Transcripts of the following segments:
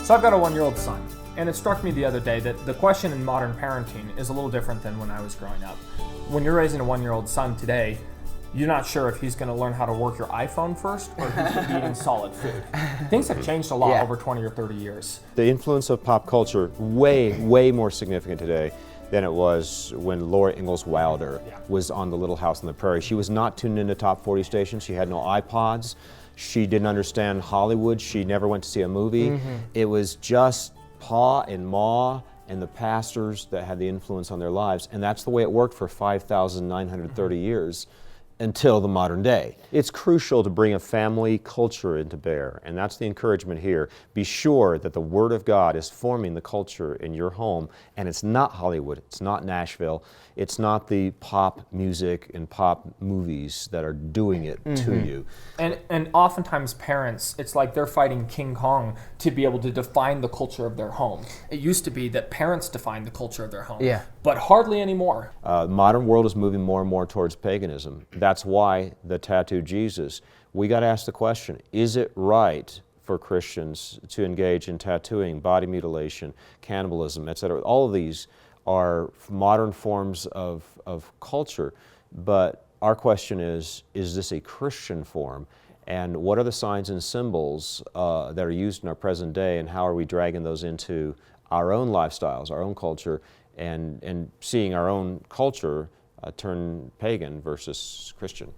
So I've got a 1-year-old son, and it struck me the other day that the question in modern parenting is a little different than when I was growing up. When you're raising a 1-year-old son today, you're not sure if he's going to learn how to work your iPhone first or if he's going to be eating solid food. Things have changed a lot over 20 or 30 years. The influence of pop culture, way more significant today than it was when Laura Ingalls Wilder was on The Little House on the Prairie. She was not tuned into top 40 stations. She had no iPods. She didn't understand Hollywood. She never went to see a movie. It was just Pa and Ma and the pastors that had the influence on their lives. And that's the way it worked for 5,930 years until the modern day. It's crucial to bring a family culture into bear, and that's the encouragement here. Be sure that the Word of God is forming the culture in your home, and it's not Hollywood, it's not Nashville, it's not the pop music and pop movies that are doing it to you. And oftentimes parents, it's like they're fighting King Kong to be able to define the culture of their home. It used to be that parents defined the culture of their home, but hardly anymore. The modern world is moving more and more towards paganism. That's why the tattooed Jesus. We got to ask the question, is it right for Christians to engage in tattooing, body mutilation, cannibalism, etc.? All of these are modern forms of culture, but our question is this a Christian form? And what are the signs and symbols that are used in our present day, and how are we dragging those into our own lifestyles, our own culture, and seeing our own culture turn pagan versus Christian?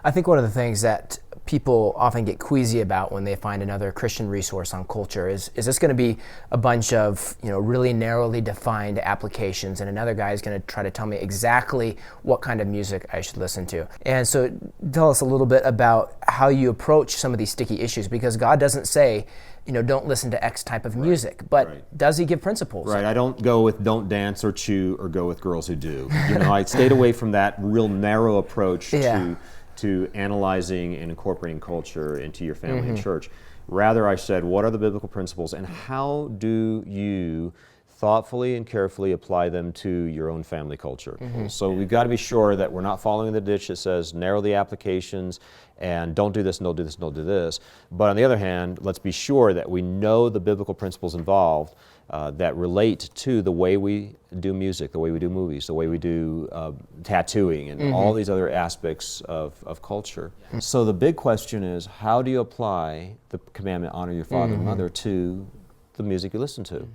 I think one of the things that people often get queasy about when they find another Christian resource on culture is this going to be a bunch of really narrowly defined applications, and another guy is going to try to tell me exactly what kind of music I should listen to. And so tell us a little bit about how you approach some of these sticky issues, because God doesn't say, don't listen to X type of music, but does he give principles? Right, I don't go with don't dance or chew or go with girls who do. I stayed away from that real narrow approach to analyzing and incorporating culture into your family and church. Rather, I said, what are the biblical principles and how do you thoughtfully and carefully apply them to your own family culture? So we've got to be sure that we're not following the ditch that says narrow the applications and don't do this, and don't do this, and don't do this. But on the other hand, let's be sure that we know the biblical principles involved that relate to the way we do music, the way we do movies, the way we do tattooing, and all these other aspects of culture. So the big question is, how do you apply the commandment, honor your father and mother, to the music you listen to?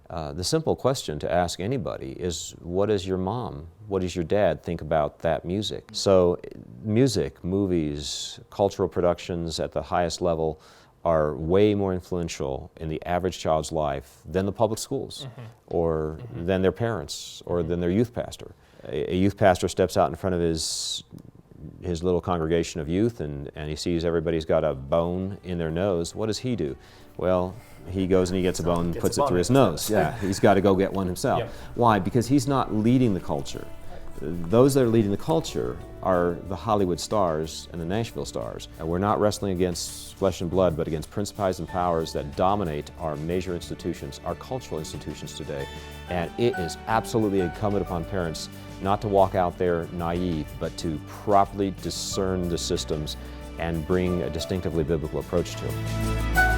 The simple question to ask anybody is, what does your mom, what does your dad think about that music? So music, movies, cultural productions at the highest level are way more influential in the average child's life than the public schools, or than their parents, or than their youth pastor. A youth pastor steps out in front of his little congregation of youth and he sees everybody's got a bone in their nose. What does he do? Well, he goes and he gets a bone and puts it through his nose. He's got to go get one himself. Why? Because he's not leading the culture. Those that are leading the culture are the Hollywood stars and the Nashville stars. And we're not wrestling against flesh and blood, but against principalities and powers that dominate our major institutions, our cultural institutions today. And it is absolutely incumbent upon parents not to walk out there naive, but to properly discern the systems and bring a distinctively biblical approach to them.